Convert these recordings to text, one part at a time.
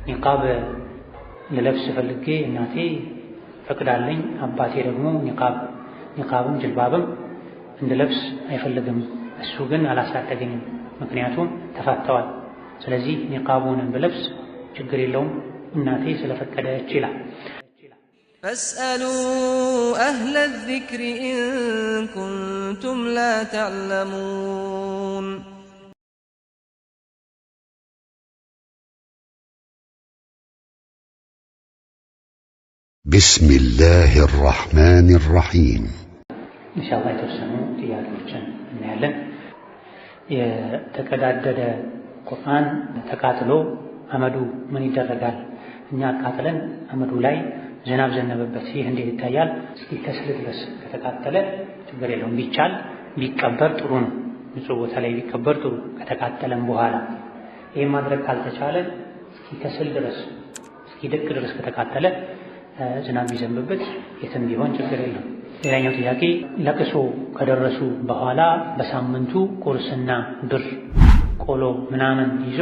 ኒቃብ ልለብስ ፈልጌ እናቴ ፈቅዳለኝ፣ አባቴ ደግሞ ኒቃብም ጅልባብም እንድለብስ አይፈልግም። እሱ ግን አላሳደገኝም፣ ምክንያቱም ተፋተዋል። ስለዚህ ኒቃቡን ብለብስ ችግር የለውም እናቴ ስለፈቀደች ይላል። فاسألوا أهل الذكر إن كنتم لا تعلمون بسم الله الرحمن الرحيم إن شاء الله የተወሰኑ ጥያቄዎችን እናያለን። የተቀዳደደ ቁርአን ተቃጥሎ አመዱ ምን ይደረጋል? እኛ አቃጥለን አመዱ ላይ ዝናብ ዘነበበት፣ ይህ እንዴት ይታያል? እስኪ ከስል ድረስ ከተቃጠለ ችግር የለውም። ቢቻል ቢቀበር ጥሩ ነው። ንጹህ ቦታ ላይ ቢቀበር ጥሩ ከተቃጠለም በኋላ። ይህም ማድረግ ካልተቻለ እስኪ ከስል ድረስ እስኪ ደቅ ድረስ ከተቃጠለ ዝናብ ቢዘንብበት የትም ቢሆን ችግር የለም። ሌላኛው ጥያቄ ለቅሶ ከደረሱ በኋላ በሳምንቱ ቁርስና ብር ቆሎ ምናምን ይዞ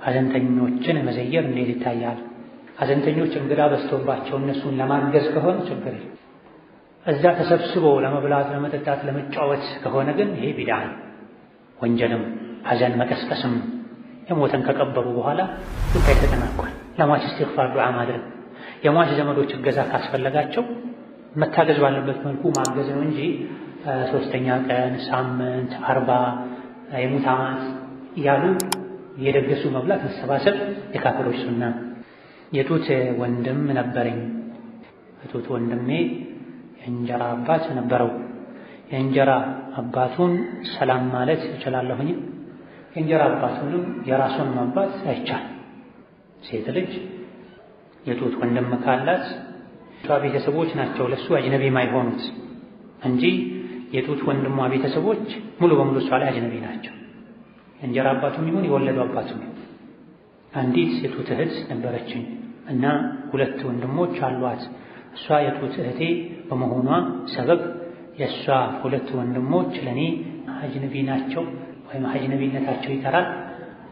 ሀዘንተኞችን መዘየር እንዴት ይታያል? ሀዘንተኞች እንግዳ በዝቶባቸው እነሱን ለማገዝ ከሆነ ችግር የለም። እዛ ተሰብስቦ ለመብላት፣ ለመጠጣት፣ ለመጫወት ከሆነ ግን ይሄ ቢድዓ ነው፣ ወንጀልም ሀዘን መቀስቀስም። የሞተን ከቀበሩ በኋላ ጉዳይ ተጠናቋል። ለሟች እስትግፋር ዱዓ ማድረግ፣ የሟች ዘመዶች እገዛ ካስፈለጋቸው መታገዝ ባለበት መልኩ ማገዝ ነው እንጂ ሶስተኛ ቀን፣ ሳምንት፣ 40 የሙት ዓመት እያሉ የደገሱ መብላት መሰባሰብ የካፊሮች ሱና። የጡት ወንድም ነበረኝ። የጡት ወንድሜ የእንጀራ አባት ነበረው። የእንጀራ አባቱን ሰላም ማለት እችላለሁኝ? የእንጀራ አባቱንም የራሱን ማባት አይቻል። ሴት ልጅ የጡት ወንድም ካላት እሷ ቤተሰቦች ናቸው ለሱ አጅነቢ ማይሆኑት እንጂ የጡት ወንድሟ ቤተሰቦች ሙሉ በሙሉ እሷ ላይ አጅነቢ ናቸው። የእንጀራ አባቱም ይሁን የወለዱ አባቱም ይሁን። አንዲት የጡት እህት ነበረችኝ እና 2 ወንድሞች አሏት። እሷ የጡት እህቴ በመሆኗ ሰበብ የእሷ 2 ወንድሞች ለኔ አጅነቢ ናቸው ወይም አጅነቢነታቸው ይቀራል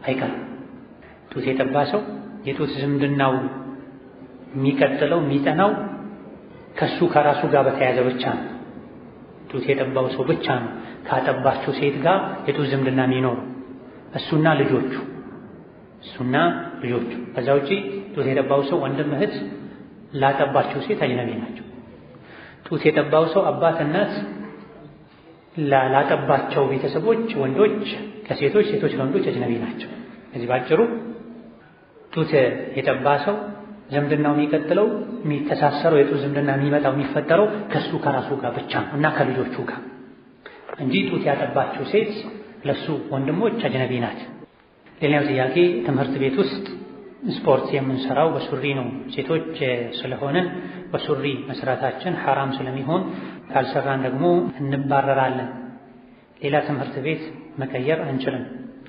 አይቀርም? ጡት የጠባ ሰው የጡት ዝምድናው የሚቀጥለው የሚጠናው ከሱ ከራሱ ጋር በተያያዘ ብቻ ነው። ጡት የጠባው ሰው ብቻ ነው ካጠባችው ሴት ጋር የጡት ዝምድና የሚኖሩ እሱና ልጆቹ። ከዛ ውጪ ጡት የጠባው ሰው ወንድም እህት ላጠባችው ሴት አጅነቢ ናቸው። ጡት የጠባው ሰው አባት እናት ላጠባቸው ቤተሰቦች ወንዶች ከሴቶች ሴቶች ከወንዶች አጅነቢ ናቸው። ከዚህ ባጭሩ ጡት የጠባ ሰው ዝምድናው የሚቀጥለው የሚተሳሰረው የጡት ዝምድና የሚመጣው የሚፈጠረው ከሱ ከራሱ ጋር ብቻ እና ከልጆቹ ጋር እንጂ ጡት ያጠባችው ሴት ለሱ ወንድሞች አጅነቢ ናት። ሌላው ጥያቄ ትምህርት ቤት ውስጥ ስፖርት የምንሰራው በሱሪ ነው። ሴቶች ስለሆነን በሱሪ መስራታችን ሐራም ስለሚሆን ካልሰራን ደግሞ እንባረራለን። ሌላ ትምህርት ቤት መቀየር አንችልም።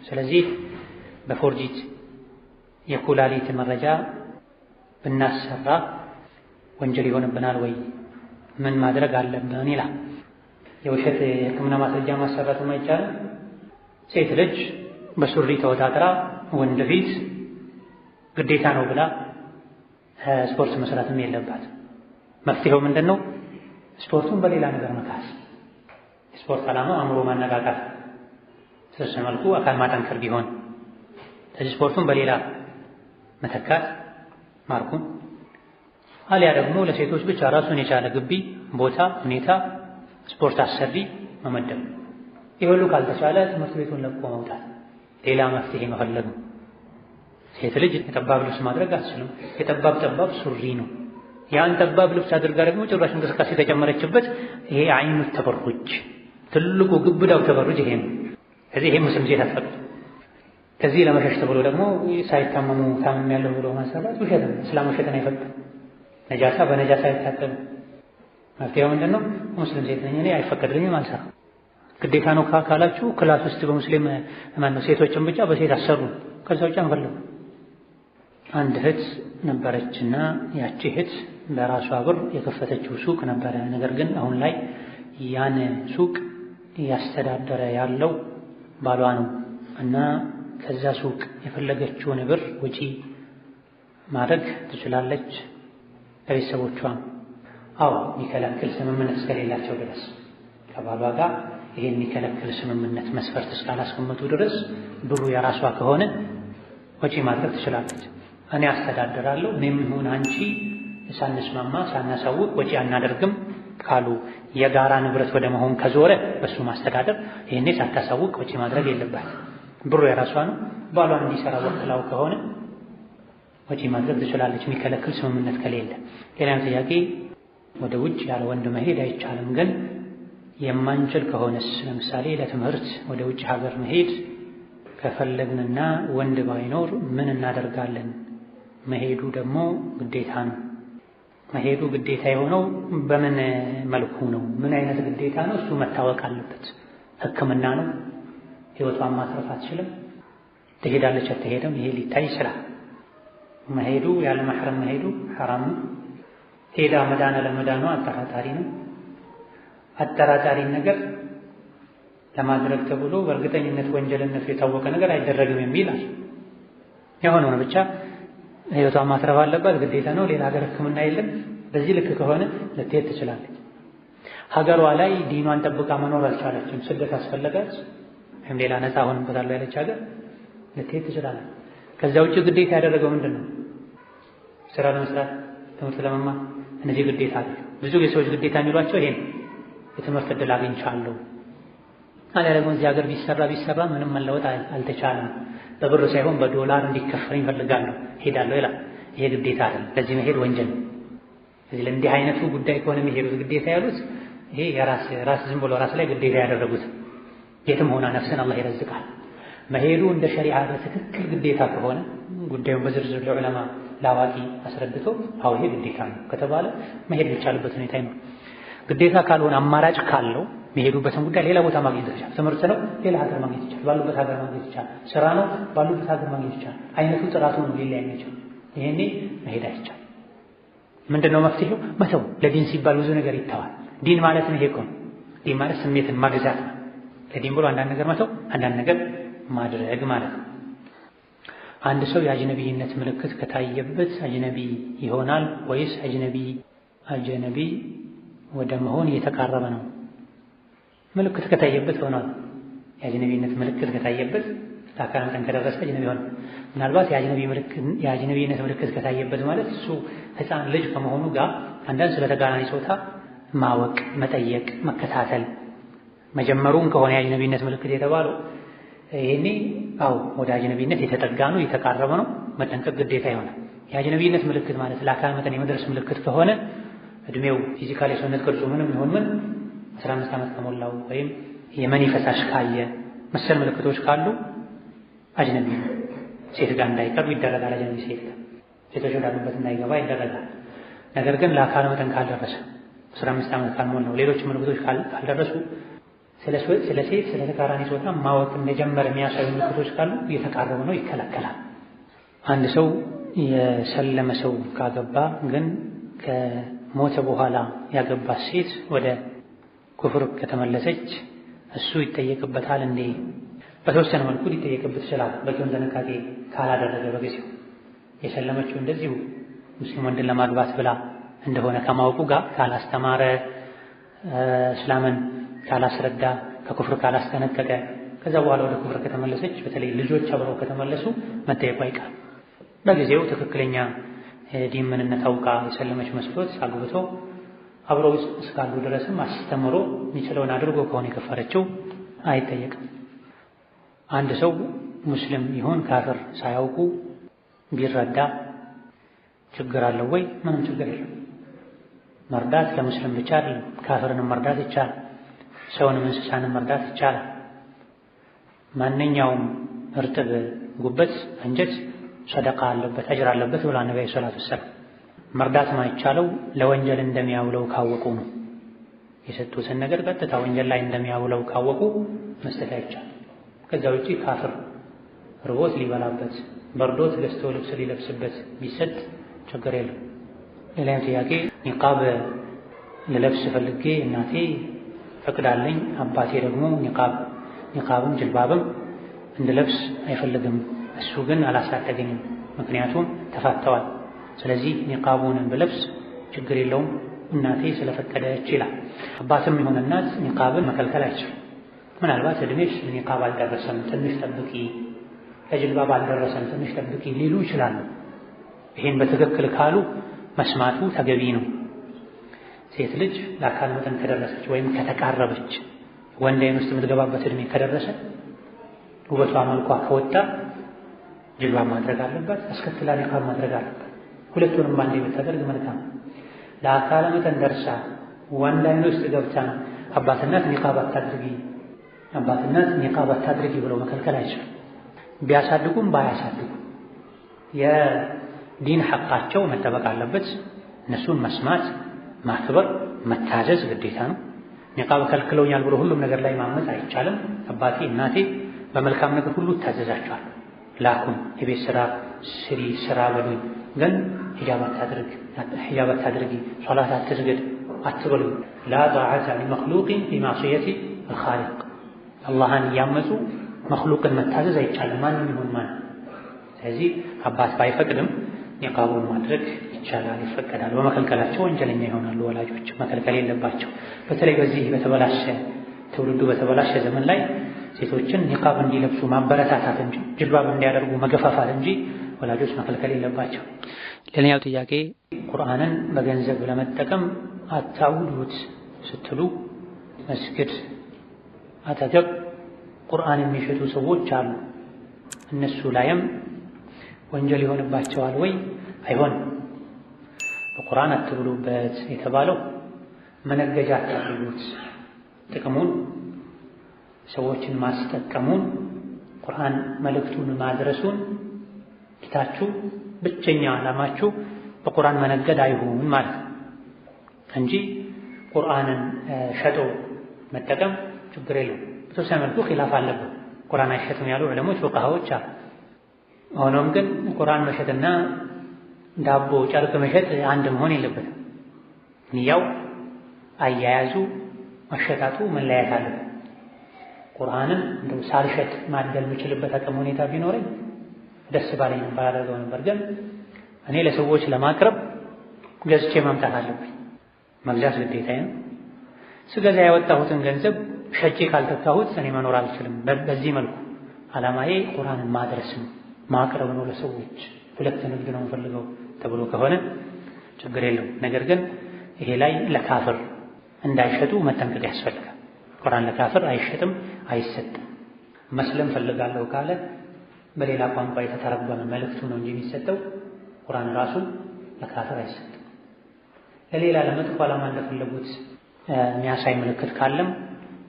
ስለዚህ በፎርጂት የኩላሊት መረጃ ብናሰራ ወንጀል ይሆንብናል ወይ? ምን ማድረግ አለብን ይላል። የውሸት የሕክምና ማስረጃ ማሰራትም አይቻልም። ሴት ልጅ በሱሪ ተወጣጥራ ወንድ ፊት ግዴታ ነው ብላ ስፖርት መስራትም የለባት። መፍትሄው ምንድን ነው? ስፖርቱን በሌላ ነገር መካስ። ስፖርት ዓላማው አእምሮ ማነቃቃት፣ በተወሰነ መልኩ አካል ማጠንከር ቢሆን ስለዚህ ስፖርቱን በሌላ መተካት ማርኩን፣ አሊያ ደግሞ ለሴቶች ብቻ ራሱን የቻለ ግቢ፣ ቦታ፣ ሁኔታ ስፖርት አሰሪ መመደብ። ይህ ሁሉ ካልተቻለ ትምህርት ቤቱን ለቆ መውጣት፣ ሌላ መፍትሄ መፈለግ። ሴት ልጅ የጠባብ ልብስ ማድረግ አትችልም። የጠባብ ሱሪ ነው። ያን ጠባብ ልብስ አድርጋ ደግሞ ጭራሽ እንቅስቃሴ ተጨመረችበት። ይሄ አይኑ ተበሩጅ፣ ትልቁ ግብዳው ተበሩጅ ይሄ ነው። ከዚህ ይሄ ሙስሊም ሴት አትፈቅድ። ከዚህ ለመሸሽ ተብሎ ደግሞ ሳይታመሙ ታምም ያለው ብሎ ማሰራት ውሸት ነው። እስላም ውሸትን አይፈቅድም። ነጃሳ በነጃሳ አይታጠብም። መፍትሄው ምንድነው? ሙስሊም ሴት ነኝ እኔ አይፈቀድልኝም አልሰራም። ግዴታ ነው ካላችሁ ክላስ ውስጥ በሙስሊም ማነው ሴቶችን ብቻ በሴት አሰሩ። ከዛ ውጭ አንፈልግም። አንድ እህት ነበረችና ያቺ እህት በራሷ ብር የከፈተችው ሱቅ ነበረ። ነገር ግን አሁን ላይ ያን ሱቅ እያስተዳደረ ያለው ባሏ ነው እና ከዛ ሱቅ የፈለገችውን ብር ወጪ ማድረግ ትችላለች። ለቤተሰቦቿም አዎ የሚከለክል ስምምነት እስከሌላቸው ድረስ ከባሏ ጋር ይሄን የሚከለክል ስምምነት መስፈርት እስካላስቀመጡ ድረስ ብሩ የራሷ ከሆነ ወጪ ማድረግ ትችላለች። እኔ አስተዳደራለሁ እኔም ይሁን አንቺ ሳንስማማ ሳናሳውቅ ወጪ አናደርግም ካሉ የጋራ ንብረት ወደ መሆን ከዞረ በሱ ማስተዳደር ይሄኔ ሳታሳውቅ ወጪ ማድረግ የለባት። ብሩ የራሷ ነው። ባሏ እንዲሰራ ወክላው ከሆነ ወጪ ማድረግ ትችላለች የሚከለክል ስምምነት ከሌለ። ሌላም ጥያቄ ወደ ውጭ ያለ ወንድ መሄድ አይቻልም፣ ግን የማንችል ከሆነስ ለምሳሌ ለትምህርት ወደ ውጭ ሀገር መሄድ ከፈለግንና ወንድ ባይኖር ምን እናደርጋለን? መሄዱ ደግሞ ግዴታ ነው። መሄዱ ግዴታ የሆነው በምን መልኩ ነው? ምን አይነት ግዴታ ነው? እሱ መታወቅ አለበት። ሕክምና ነው። ህይወቷን ማትረፍ አትችልም። ትሄዳለች አትሄድም፣ ይሄ ሊታይ ይችላል። መሄዱ ያለ መሕረም መሄዱ ሐራም ነው። ሄዳ መዳን ለመዳኗ አጠራጣሪ ነው። አጠራጣሪ ነገር ለማድረግ ተብሎ በእርግጠኝነት ወንጀልነቱ የታወቀ ነገር አይደረግም የሚል አለ። የሆነውን ብቻ ህይወቷን ማትረፍ አለባት፣ ግዴታ ነው። ሌላ ሀገር ሕክምና የለም። በዚህ ልክ ከሆነ ልትሄድ ትችላለች። ሀገሯ ላይ ዲኗን ጠብቃ መኖር አልቻለችም፣ ስደት አስፈለጋት ወይም ሌላ ነፃ ሆንበታለሁ ያለች ሀገር ልትሄድ ትችላለች። ከዛ ውጭ ግዴታ ያደረገው ምንድን ነው? ስራ ለመስራት፣ ትምህርት ለመማር፣ እነዚህ ግዴታ አለ። ብዙ የሰዎች ግዴታ የሚሏቸው ይሄ ነው። የትምህርት ዕድል አግኝቻለሁ አለ ደግሞ እዚህ ሀገር ቢሰራ ምንም መለወጥ አልተቻለም፣ በብር ሳይሆን በዶላር እንዲከፈለኝ እፈልጋለሁ ሄዳለሁ ይላል። ይሄ ግዴታ አይደለም። ለዚህ መሄድ ወንጀል ነው። ስለዚህ ለእንዲህ አይነቱ ጉዳይ ከሆነ የሚሄዱት ግዴታ ያሉት ይሄ የራስ ዝም ብሎ ራስ ላይ ግዴታ ያደረጉት። የትም ሆና ነፍስን አላህ ይረዝቃል። መሄዱ እንደ ሸሪዓ በትክክል ግዴታ ከሆነ ጉዳዩን በዝርዝር ለዑለማ ለአዋቂ አስረድቶ አዎ ይሄ ግዴታ ነው ከተባለ መሄድ የሚቻልበት ሁኔታ ነው። ግዴታ ካልሆነ አማራጭ ካለው መሄዱበትን ጉዳይ ሌላ ቦታ ማግኘት ይችላል። ትምህርት ነው፣ ሌላ ሀገር ማግኘት ይችላል። ባሉበት ሀገር ማግኘት ይችላል። ስራ ነው፣ ባሉበት ሀገር ማግኘት ይችላል። አይነቱ ጥራቱ ነው ሊለያይ ይችላል። ይሄኔ መሄድ አይቻልም። ምንድነው መፍትሄው? መተው። ለዲን ሲባል ብዙ ነገር ይተዋል። ዲን ማለት ነው ይሄ እኮ ነው። ዲን ማለት ስሜትን ማግዛት ነው። ለዲን ብሎ አንዳንድ ነገር መተው፣ አንዳንድ ነገር ማድረግ ማለት ነው። አንድ ሰው የአጅነቢይነት ምልክት ከታየበት አጅነቢ ይሆናል ወይስ አጅነቢ ወደ መሆን እየተቃረበ ነው? ምልክት ከታየበት ሆኗል። የአጅነቢይነት ምልክት ከታየበት ለአካል መጠን ከደረሰ አጅነቢ ሆኗል። ምናልባት የአጅነቢይነት ምልክት ከታየበት ማለት እሱ ሕፃን ልጅ ከመሆኑ ጋር አንዳንድ ስለ ተቃራኒ ጾታ ማወቅ፣ መጠየቅ፣ መከታተል መጀመሩን ከሆነ የአጅነቢይነት ምልክት የተባለው ይሄኔ አው ወደ አጅነቢይነት የተጠጋ ነው፣ የተቃረበ ነው፣ መጠንቀቅ ግዴታ ይሆናል። የአጅነቢይነት ምልክት ማለት ለአካል መጠን የመድረስ ምልክት ከሆነ እድሜው ፊዚካል የሰውነት ቅርጹ ምንም ይሁን ምን 15 ዓመት ከሞላው ወይም የመኒ ፈሳሽ ካየ መሰል ምልክቶች ካሉ አጅነቢ ነው። ሴት ጋር እንዳይቀርብ ይደረጋል። አጅነቢ ሴት ጋር ሴቶች ወዳሉበት እንዳይገባ ይደረጋል። ነገር ግን ለአካል መጠን ካልደረሰ 15 ዓመት ካልሞላው ሌሎች ምልክቶች ካልደረሱ ስለ ሴት ስለ ተቃራኒ ጾታ ማወቅ እንደጀመረ የሚያሳዩ ምልክቶች ካሉ እየተቃረቡ ነው፣ ይከለከላል። አንድ ሰው የሰለመ ሰው ካገባ ግን ከሞተ በኋላ ያገባት ሴት ወደ ኩፍር ከተመለሰች እሱ ይጠየቅበታል እንዴ? በተወሰነ መልኩ ሊጠየቅበት ይችላል። በቂውን ጥንቃቄ ካላደረገ በጊዜው የሰለመችው እንደዚሁ ሙስሊም ወንድን ለማግባት ብላ እንደሆነ ከማወቁ ጋር ካላስተማረ፣ እስላምን ካላስረዳ፣ ከኩፍር ካላስጠነቀቀ ከዛ በኋላ ወደ ኩፍር ከተመለሰች በተለይ ልጆች አብረው ከተመለሱ መጠየቁ አይቀርም። በጊዜው ትክክለኛ ዲን ምንነት አውቃ የሰለመች መስሎት አግብቶ አብረው እስካሉ ድረስም አስተምሮ የሚችለውን አድርጎ ከሆነ የከፈረችው አይጠየቅም። አንድ ሰው ሙስሊም ይሁን ካፍር ሳያውቁ ቢረዳ ችግር አለው ወይ? ምንም ችግር የለም። መርዳት ለሙስሊም ብቻ አይደለም፣ ካፍርንም መርዳት ይቻላል። ሰውንም እንስሳንም መርዳት ይቻላል። ማንኛውም እርጥብ ጉበት፣ አንጀት ሰደቃ አለበት፣ አጅር አለበት ብላ ነብዩ ሰለላሁ ዐለይሂ ወሰለም። መርዳት ማይቻለው ለወንጀል እንደሚያውለው ካወቁ ነው። የሰጡትን ነገር ቀጥታ ወንጀል ላይ እንደሚያውለው ካወቁ መስጠት አይቻልም። ከዛ ውጪ ካፍር ርቦት ሊበላበት፣ በርዶት ገዝቶ ልብስ ሊለብስበት ቢሰጥ ችግር የለም። ሌላም ጥያቄ ኒቃብ ልለብስ ፈልጌ እናቴ ፈቅዳለኝ፣ አባቴ ደግሞ ኒቃብም ጅልባብም እንድለብስ አይፈልግም። እሱ ግን አላሳደገኝም፣ ምክንያቱም ተፋተዋል። ስለዚህ ኒቃቡንም ብለብስ ችግር የለውም እናቴ ስለፈቀደች ይላል። አባትም ይሁን እናት ኒቃብን መከልከል አይችልም። ምናልባት እድሜሽ ኒቃብ አልደረሰም ትንሽ ጠብቂ፣ ለጅልባብ አልደረሰም ትንሽ ጠብቂ ሊሉ ይችላሉ። ይሄን በትክክል ካሉ መስማቱ ተገቢ ነው። ሴት ልጅ ለአካል መጠን ከደረሰች ወይም ከተቃረበች ወንድ ዓይን ውስጥ የምትገባበት እድሜ ከደረሰ ውበቷ መልኳ ከወጣ ጅልባብ ማድረግ አለባት፣ አስከትላ ኒቃብ ማድረግ አለባት። ሁለቱንም ባንዴ ብታደርግ መልካም። ለአካል መጠን ደርሳ ወንድ ዓይን ውስጥ ገብታ አባትናት ኒቃብ አታድርጊ ብለው መከልከል አይችልም። ቢያሳድጉም ባያሳድጉም የዲን ሐቃቸው መጠበቅ አለበት። እነሱን መስማት፣ ማክበር፣ መታዘዝ ግዴታ ነው። ኒቃብ ከልክለውኛል ብሎ ሁሉም ነገር ላይ ማመፅ አይቻልም። አባቴ እናቴ በመልካም ነገር ሁሉ እታዘዛቸዋለሁ። ላኩን የቤት ስራ በሉኝ፣ ግን ሂጃብ አታድርጊ፣ ሶላት አትስገድ አትበሉኝ። ላ ጣዓተ ሊመኽሉቅን ፊ ማዕሲየቲ አልኻሊቅ። አላህን እያመፁ መኽሉቅን መታዘዝ አይቻልም፣ ማንም ይሁን ማን። ስለዚህ አባት ባይፈቅድም ኒቃቡን ማድረግ ይቻላል፣ ይፈቀዳል። በመከልከላቸው ወንጀለኛ ይሆናሉ ወላጆች፣ መከልከል የለባቸው። በተለይ በዚህ ትውልዱ በተበላሸ ዘመን ላይ ሴቶችን ኒቃብ እንዲለብሱ ማበረታታት እንጂ ጅልባብ እንዲያደርጉ መገፋፋት እንጂ ወላጆች መከልከል የለባቸው። ሌላኛው ጥያቄ ቁርአንን በገንዘብ ለመጠቀም አታውሉት ስትሉ መስጊድ አጠገብ ቁርአን የሚሸጡ ሰዎች አሉ። እነሱ ላይም ወንጀል ይሆንባቸዋል ወይ? አይሆን። በቁርአን አትብሉበት የተባለው መነገጃ አታድርጉት፣ ጥቅሙን ሰዎችን ማስጠቀሙን ቁርአን መልእክቱን ማድረሱን ጌታችሁ ብቸኛ ዓላማችሁ በቁርአን መነገድ አይሁን ማለት ነው እንጂ ቁርአንን ሸጦ መጠቀም ችግር የለውም። በተወሰነ መልኩ ኺላፍ አለበት። ቁርአን አይሸጥም ያሉ ዑለሞች ፉቃሃዎች አሉ። ሆኖም ግን ቁርአን መሸጥና ዳቦ ጨርቅ መሸጥ አንድ መሆን የለበትም። ንያው አያያዙ መሸጣቱ መለያየት አለበት። ቁርአንን እንደው ሳልሸጥ ማደል የምችልበት አቅም ሁኔታ ቢኖረኝ ደስ ባለኝ ነበር አደርገው ነበር። ግን እኔ ለሰዎች ለማቅረብ ገዝቼ ማምጣት አለብኝ። መግዛት ግዴታዬ ነው። ስገዛ ያወጣሁትን ገንዘብ ሸጬ ካልተካሁት እኔ መኖር አልችልም። በዚህ መልኩ ዓላማዬ ቁርአንን ማድረስ ነው፣ ማቅረብ ነው ለሰዎች። ሁለት ንግድ ነው የምፈልገው ተብሎ ከሆነ ችግር የለውም። ነገር ግን ይሄ ላይ ለካፍር እንዳይሸጡ መጠንቀቅ ያስፈልጋል። ቁርአን ለካፍር አይሸጥም፣ አይሰጥም። መስለም ፈልጋለሁ ካለ በሌላ ቋንቋ የተተረጎመ መልእክቱ ነው እንጂ የሚሰጠው ቁርአን ራሱ ለካፍር አይሰጥም። ለሌላ ለመጥፎ ዓላማ እንደፈለጉት የሚያሳይ ምልክት ካለም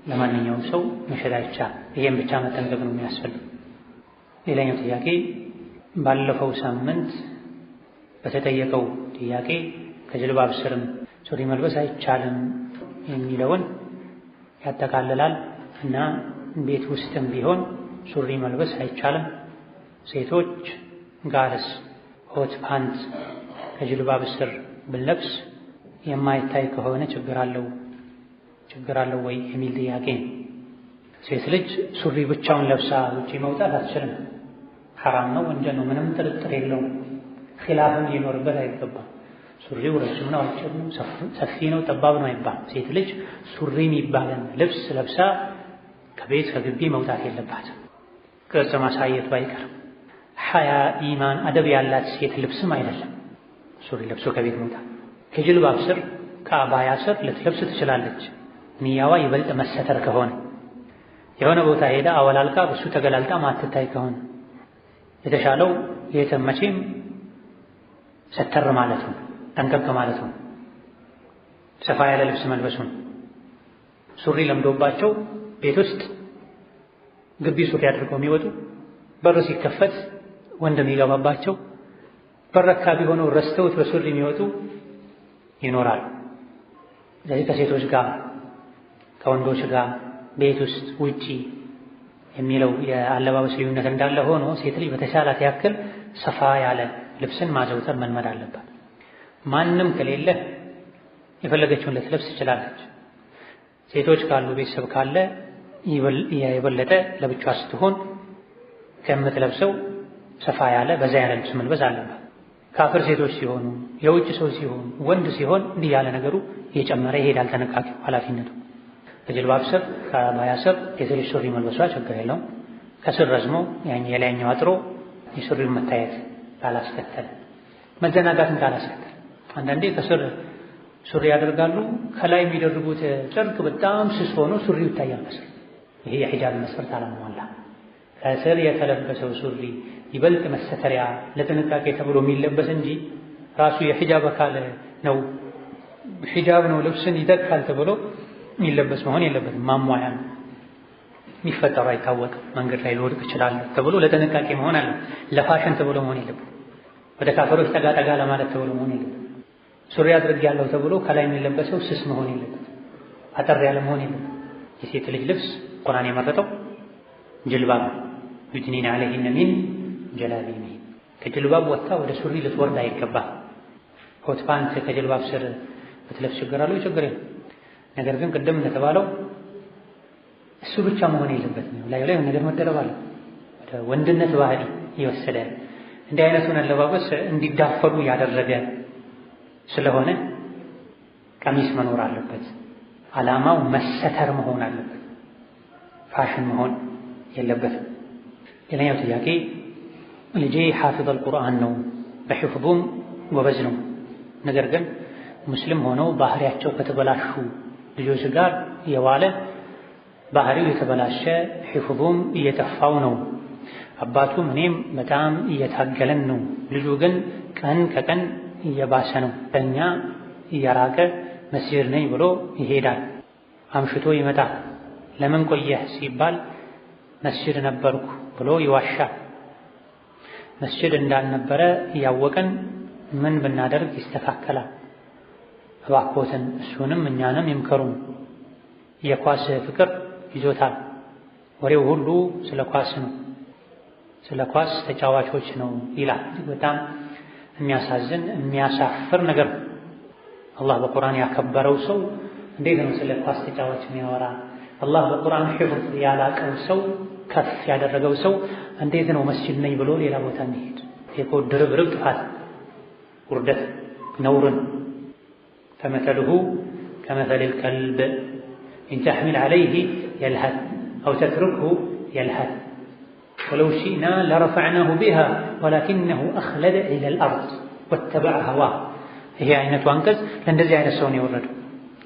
ለማንኛውም ሰው መሸጥ አይቻልም። ይሄን ብቻ መጠንቀቅ ነው የሚያስፈልግ። ሌላኛው ጥያቄ ባለፈው ሳምንት በተጠየቀው ጥያቄ ከጅልባብ ስርም ሱሪ መልበስ አይቻልም የሚለውን ያጠቃልላል እና ቤት ውስጥም ቢሆን ሱሪ መልበስ አይቻልም። ሴቶች ጋርስ ሆት ፓንት ከጅልባብ ስር ብንለብስ የማይታይ ከሆነ ችግር አለው ወይ የሚል ጥያቄ። ሴት ልጅ ሱሪ ብቻውን ለብሳ ውጪ መውጣት አትችልም። ሐራም ነው፣ ወንጀል ነው፣ ምንም ጥርጥር የለውም። ኺላፍም ሊኖርበት አይገባም። ሱሪው ረጅም ነው፣ አጭር ነው፣ ሰፊ ነው፣ ጠባብ ነው አይባል። ሴት ልጅ ሱሪ የሚባለን ልብስ ለብሳ ከቤት ከግቢ መውጣት የለባትም። ቅርጽ ማሳየት ባይቀርም ሐያ፣ ኢማን፣ አደብ ያላት ሴት ልብስም አይደለም ሱሪ ለብሶ ከቤት መውጣት። ከጅልባብ ስር ከአባያ ስር ልትለብስ ትችላለች። ንያዋ ይበልጥ መሰተር ከሆነ የሆነ ቦታ ሄዳ አወላልቃ በሱ ተገላልጣ ማትታይ ከሆነ የተሻለው የትም መቼም ሰተር ማለት ነው፣ ጠንቀቅ ማለት ነው፣ ሰፋ ያለ ልብስ መልበሱን። ሱሪ ለምዶባቸው ቤት ውስጥ ግቢ ሱሪ አድርገው የሚወጡ በር ሲከፈት ወንድ የሚገባባቸው በር አካባቢ ሆነው ረስተውት በሱሪ የሚወጡ ይኖራል። ስለዚህ ከሴቶች ጋር ከወንዶች ጋር ቤት ውስጥ ውጪ የሚለው የአለባበስ ልዩነት እንዳለ ሆኖ ሴት ልጅ በተሻላት ያክል ሰፋ ያለ ልብስን ማዘውተር መልመድ አለባት። ማንም ከሌለ የፈለገችውን ልትለብስ ትችላለች። ሴቶች ካሉ ቤተሰብ ካለ የበለጠ ለብቻዋ ስትሆን ከምትለብሰው ሰፋ ያለ በዛ ያለ ልብስ መልበስ አለባት። ካፍር ሴቶች ሲሆኑ የውጭ ሰው ሲሆኑ ወንድ ሲሆን እንዲህ ያለ ነገሩ እየጨመረ ይሄዳል። ተነቃቂው ኃላፊነቱ ከጅልባብ ስር ከባያ ስር የሴት ሱሪ መልበሷ ችግር የለውም። ከስር ረዝሞ የላይኛው አጥሮ የሱሪው መታየት ካላስከተለ መዘናጋትን ካላስከተለ አንዳንዴ ከስር ሱሪ ያደርጋሉ ከላይ የሚደርጉት ጨርቅ በጣም ስስ ሆኖ ሱሪው ይታያል ከስር። ይሄ የሂጃብ መስፈርት አላሟላ። ከስር የተለበሰው ሱሪ ይበልጥ መሰተሪያ ለጥንቃቄ ተብሎ የሚለበስ እንጂ ራሱ የሂጃብ አካል ነው ሂጃብ ነው ልብስን ይተካል ተብሎ የሚለበስ መሆን የለበትም። ማሟያ ነው። የሚፈጠሩ አይታወቅም። መንገድ ላይ ሊወድቅ ይችላል ተብሎ ለጥንቃቄ መሆን አለ። ለፋሽን ተብሎ መሆን የለበትም። ወደ ካፈሮች ጠጋ ጠጋ ለማለት ተብሎ መሆን የለበትም። ሱሪ አድርጌያለሁ ተብሎ ከላይ የሚለበሰው ስስ መሆን የለበትም። አጠር ያለ መሆን የለበትም። የሴት ልጅ ልብስ ቁርአን የመረጠው ጅልባብ ዩድኒን ዐለይሂነ ሚን ጀላቢቢሂን ከጅልባብ ወጥታ ወደ ሱሪ ልትወርድ አይገባም። ኮት ፓንት ከጅልባብ ስር ብትለብስ ችግር አለው? ችግር የለም። ነገር ግን ቅድም እንደተባለው እሱ ብቻ መሆን የለበትም። ላይ ነገር መደረብ አለ። ወደ ወንድነት ባህሪ ይወሰደ እንዲህ አይነቱን አለባበስ እንዲዳፈሩ ያደረገ ስለሆነ ቀሚስ መኖር አለበት። ዓላማው መሰተር መሆን አለበት። ፋሽን መሆን የለበትም። ሌላኛው ጥያቄ ልጄ ሐፊዘል ቁርአን ነው፣ በሕፍዙም ጎበዝ ነው። ነገር ግን ሙስሊም ሆነው ባህሪያቸው ከተበላሹ ልጆች ጋር የዋለ ባህሪው የተበላሸ ሕፍዙም እየጠፋው ነው። አባቱም እኔም በጣም እየታገለን ነው። ልጁ ግን ቀን ከቀን እየባሰ ነው። ከእኛ እየራቀ መስጂድ ነኝ ብሎ ይሄዳል። አምሽቶ ይመጣል። ለምን ቆየህ ሲባል መስጂድ ነበርኩ ብሎ ይዋሻል። መስጂድ እንዳልነበረ እያወቀን ምን ብናደርግ ይስተካከላል? እባክዎትን እሱንም እኛንም ይምከሩን። የኳስ ፍቅር ይዞታል። ወሬው ሁሉ ስለ ኳስ ነው፣ ስለ ኳስ ተጫዋቾች ነው ይላል። በጣም የሚያሳዝን የሚያሳፍር ነገር። አላህ በቁርአን ያከበረው ሰው እንዴት ነው ስለ ኳስ ተጫዋች የሚያወራ? አላህ በቁርአን ሕፍዝ ያላቀው ሰው ከፍ ያደረገው ሰው እንዴት ነው መስጂድ ነኝ ብሎ ሌላ ቦታ የሚሄድ? ይሄ ድርብርብ ጥፋት፣ ውርደት፣ ነውርን። ፈመተልሁ ከመተሊል ከልብ ኢን ተሕሚል ዐለይሂ የልሀድ አው ተትሩክሁ የልሀድ ወለው ሺእና ለረፈዕናሁ ቢሃ ወላኪነሁ አኽለደ ኢለል አርድ ወተበዐ ሀዋህ። ይሄ አይነቱ አንቀጽ ለእንደዚህ አይነት ሰው ነው የወረደው።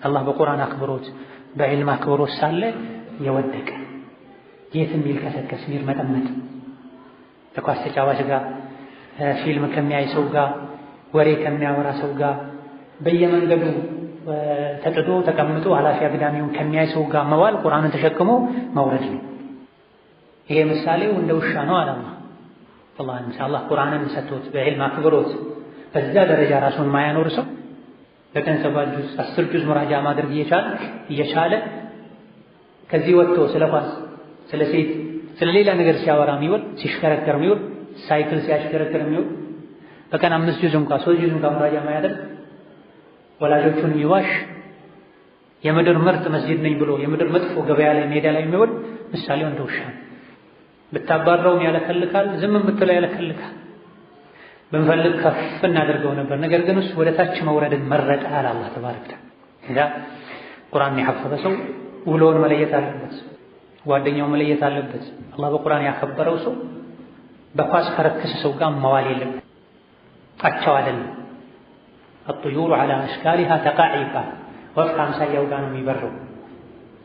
አላህ በቁርአን አክብሮት በዕልም አክብሮት ሳለ የወደቀ የትም የሚልከሰከስ የሚርመጠመጥ ከኳስ ተጫዋች ጋር ፊልም ከሚያይ ሰው ጋር ወሬ ከሚያወራ ሰው ጋር በየመንገዱ ተጥዶ ተቀምጦ ኃላፊ አግዳሚውን ከሚያይ ሰው ጋር መዋል ቁርአንን ተሸክሞ መውረድ ነው። ይሄ ምሳሌው እንደ ውሻ ነው አለ አላህ። ኢንሻአላህ ቁርአንን ሰጥቶት በዕልም አክብሮት በዛ ደረጃ ራሱን ማያኖር ሰው በቀን 7 ጁዝ 10 ጁዝ ሙራጃ ማድረግ እየቻለ ከዚህ ወጥቶ ስለ ኳስ፣ ስለ ሴት፣ ስለ ሌላ ነገር ሲያወራ የሚውል ሲሽከረከር የሚውል ሳይክል ሲያሽከረከር የሚውል በቀን 5 ጁዝ እንኳን 3 ጁዝ እንኳን ሙራጃ ማያደርግ ወላጆቹን የሚዋሽ የምድር ምርጥ መስጂድ ነኝ ብሎ የምድር መጥፎ ገበያ ላይ ሜዳ ላይ የሚውል ምሳሌው እንደ ውሻ። ብታባረውም ያለከልካል፣ ዝም ብትለው ያለከልካል። ብንፈልግ ከፍ እናደርገው ነበር፣ ነገር ግን እሱ ወደ ታች መውረድን መረጠ አለ አላህ ተባረከ ወተዓላ። ቁርአን የሐፈዘ ሰው ውሎውን መለየት አለበት፣ ጓደኛው መለየት አለበት። አላህ በቁርአን ያከበረው ሰው በኳስ ከረከሰ ሰው ጋር መዋል የለበት። አቻው አይደለም። الطيور على أشكالها تقاعيفة ወፍ ከአምሳያው ጋር ነው የሚበረው።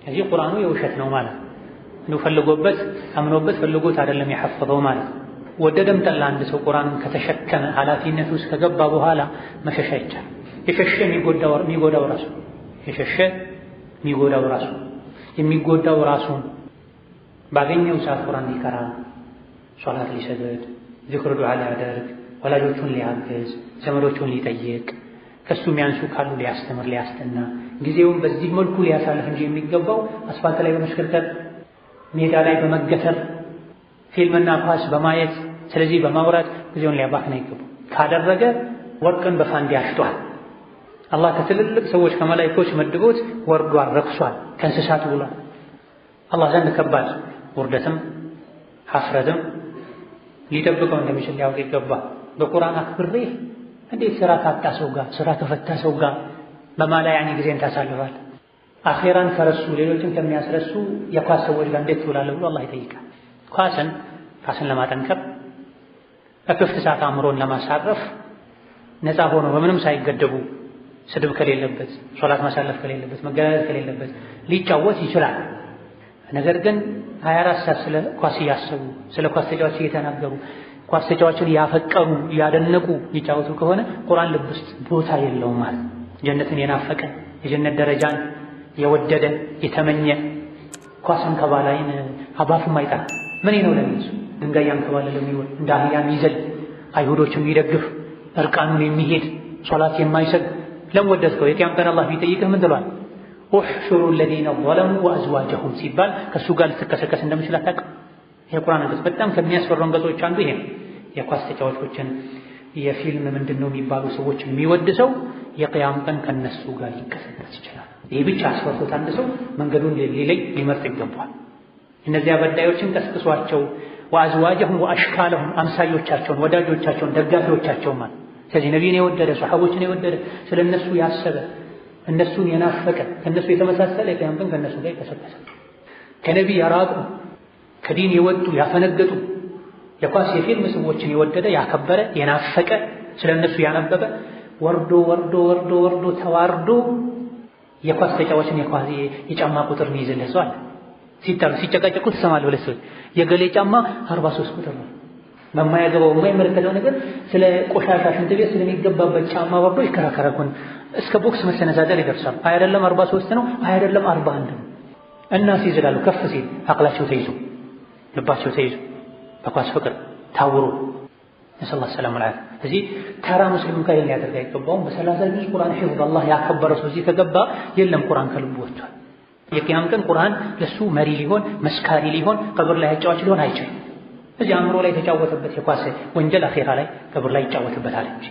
ከዚህ ቁርአኑ የውሸት ነው ማለት ነው። ፈልጎበት አምኖበት ፈልጎት አይደለም የሐፈዘው ማለት። ወደደም ጠላ አንድ ሰው ቁርአንን ከተሸከመ ኃላፊነት ውስጥ ከገባ በኋላ መሸሻ ይቻላል። የሸሸ የሚጎዳው ራሱ የሸሸ የሚጎዳው ራሱ የሚጎዳው ራሱን ባገኘው ሰዓት ቁርአን ሊቀራ፣ ሶላት ሊሰግድ፣ ዚክር ዱዓ ሊያደርግ፣ ወላጆቹን ሊያግዝ፣ ዘመዶቹን ሊጠይቅ፣ ከሱ የሚያንሱ ካሉ ሊያስተምር፣ ሊያስጠና፣ ጊዜውን በዚህ መልኩ ሊያሳልፍ እንጂ የሚገባው አስፋልት ላይ በመሽከርከር ሜዳ ላይ በመገተር ፊልምና ኳስ በማየት ስለዚህ በማውራት ጊዜውን ሊያባክን አይገባም። ካደረገ ወርቅን በፋንዲ አሽቷል። አላህ ከትልልቅ ሰዎች ከመላእክቶች መድቦት ወርዷል፣ ረክሷል፣ ከእንስሳት ብሏል። አላህ ዘንድ ከባድ ውርደትም ሐፍረትም ሊጠብቀው እንደሚችል ሊያውቅ ይገባል። በቁርአን አክብሬ እንዴት ስራ ካጣ ሰው ጋር ስራ ከፈታ ሰው ጋር በማላያኒ ጊዜን ታሳልፋለህ? አኺራን ከረሱ ሌሎችን ከሚያስረሱ የኳስ ሰዎች ጋር እንዴት ትውላለህ ብሎ አላህ ይጠይቃል። ኳስን ለማጠንከር በክፍት ሰዓት አእምሮን ለማሳረፍ ነፃ ሆኖ በምንም ሳይገደቡ ስድብ ከሌለበት ሶላት ማሳለፍ ከሌለበት መገናኘት ከሌለበት ሊጫወት ይችላል። ነገር ግን 24 ሰዓት ስለ ኳስ እያሰቡ ስለ ኳስ ተጫዋች እየተናገሩ ኳስ ተጫዋችን ያፈቀሩ ያደነቁ ይጫወቱ ከሆነ ቁርአን ልብ ውስጥ ቦታ የለውም ማለት። ጀነትን የናፈቀ የጀነት ደረጃን የወደደ የተመኘ ኳስን ከባላይን አባፉም አይጣ ምን ነው ለሚሱ ድንጋይ ያንከባለለ የሚወል እንደ አህያ የሚዘል አይሁዶችን የሚደግፍ እርቃኑን የሚሄድ ሶላት የማይሰግ ለወደድከው የቂያም ቀን አላህ ቢጠይቅህ ምን ትሏል? احشروا الذين ظلموا وازواجهم ሲባል ከሱ ጋር ልትከሰከስ እንደምችል አታውቅም። የቁርአን አንቀጽ በጣም ከሚያስፈሩ አንቀጾች አንዱ ይሄ የኳስ ተጫዋቾችን የፊልም ምንድነው የሚባሉ ሰዎች የሚወድ ሰው የቂያም ቀን ከነሱ ጋር ሊከሰከስ ይችላል። ይሄ ብቻ አስፈርቶት አንድ ሰው መንገዱን ሊመርጥ ይገባል። እነዚያ በዳዮችን ቀስቅሷቸው ወአዝዋጀሁም ወአሽካለሁም አምሳዮቻቸውን ወዳጆቻቸውን ደጋፊዎቻቸውን ማለት ስለዚህ ነብዩን የወደደ ሷሐቦችን የወደደ ስለነሱ ያሰበ እነሱን የናፈቀ ከነሱ የተመሳሰለ የቂያም ቀን ከነሱ ጋር ይከሰከሳል። ከነብይ ያራቁ ከዲን የወጡ ያፈነገጡ የኳስ የፊልም ሰዎችን የወደደ ያከበረ የናፈቀ ስለነሱ ያነበበ ወርዶ ተዋርዶ የኳስ ተጫዋችን የጫማ ቁጥር ነው ይዘለሷል። ሲጨቃጨቁ ትሰማለህ። ሁለት ሰዎች የገሌ ጫማ 43 ቁጥር ነው። በማያገባው የማይመለከተው ነገር ስለ ቆሻሻ ሽንት ቤት ስለሚገባበት ጫማ ወርዶ ይከራከራኩን እስከ ቦክስ መሰነዛዘር ይደርሳል። አይደለም 43 ነው አይደለም 41 ነው። እና ሲዝላሉ ከፍ ሲል አቅላቸው ተይዞ ልባቸው ተይዞ በኳስ ፍቅር ታውሮ ነሰላህ ሰላም አለይሂ እዚህ ተራ ሙስሊም ካይል ያደርጋ አይገባውም። በ30 ጁዝ ቁርአን ሒፍዝ አላህ ያከበረ ሰው እዚህ ከገባ የለም ቁርአን ከልቡ ወጥቷል። የቂያም ቀን ቁርአን ለሱ መሪ ሊሆን መስካሪ ሊሆን ቀብር ላይ ያጫዋች ሊሆን አይችልም። እዚህ አእምሮ ላይ የተጫወተበት የኳስ ወንጀል አኺራ ላይ ቀብር ላይ ይጫወትበታል እንጂ።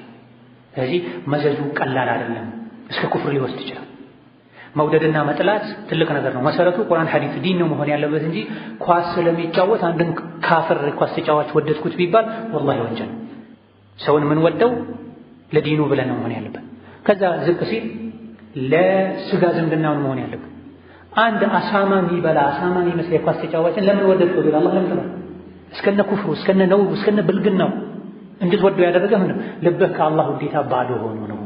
ስለዚህ መዘዙ ቀላል አይደለም፣ እስከ ኩፍር ሊወስድ ይችላል። መውደድና መጥላት ትልቅ ነገር ነው። መሰረቱ ቁርአን ሐዲስ ዲን ነው መሆን ያለበት እንጂ ኳስ ስለሚጫወት አንድን ካፍር ኳስ ተጫዋች ወደድኩት ቢባል ወላሂ ወንጀል። ሰውን ምን ወደው ለዲኑ ብለን ነው መሆን ያለበት። ከዛ ዝቅ ሲል ለስጋ ዝምድናውን መሆን ያለበት። አንድ አሳማ የሚበላ አሳማ የሚመስል የኳስ ተጫዋችን ለምን ወደድከው ቢል አላህ ለምን ተባለ? እስከነ ኩፍሩ እስከነ ነው እስከነ ብልግናው እንድትወደው ያደረገ ምን ልብህ ከአላህ ውዴታ ባዶ ሆኖ ነው።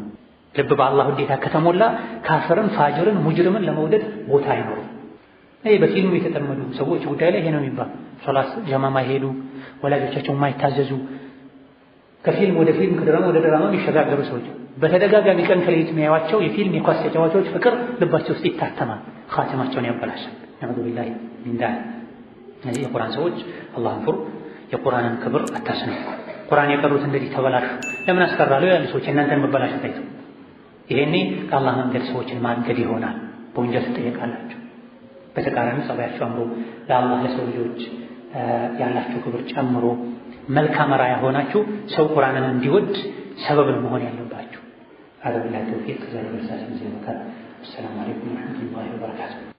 ልብ በአላህ ውዴታ ከተሞላ ካፍርን ፋጅርን ሙጅሪምን ለመውደድ ቦታ አይኖርም። ይሄ በፊልሙ የተጠመዱ ሰዎች ጉዳይ ላይ ይሄ ነው የሚባል ሶላት ጀማማ ይሄዱ ወላጆቻቸው የማይታዘዙ ከፊልም ወደ ፊልም ከድራማ ወደ ድራማ የሚሸጋገሩ ሰዎች በተደጋጋሚ ቀን ከሌሊት የሚያዩዋቸው የፊልም የኳስ ተጫዋቾች ፍቅር ልባቸው ውስጥ ይታተማል፣ ኻቲማቸውን ያበላሻል። ነዑዙ ቢላሂ ሚን ዛሊክ። እነዚህ የቁርአን ሰዎች አላህን ፍሩ፣ የቁርአንን ክብር አታስኑ። ቁርአን የቀሩት እንደዚህ ተበላሹ ለምን አስቀራለሁ ያሉ ሰዎች እናንተን መበላሸት አይተው ይሄኔ ከአላህ መንገድ ሰዎችን ማገድ ይሆናል፣ በወንጀል ትጠየቃላችሁ። በተቃራኒ ጸባያችሁ አምሮ ለአላህ ለሰው ልጆች ያላችሁ ክብር ጨምሮ መልካም ራያ ሆናችሁ ሰው ቁርአንን እንዲወድ ሰበብ መሆን ያለባችሁ። አለብላችሁ ተውፊቅ ዘይ ወርሳስ ዘይ ወከል። ሰላም አለይኩም ወራህመቱላሂ ወበረካቱሁ።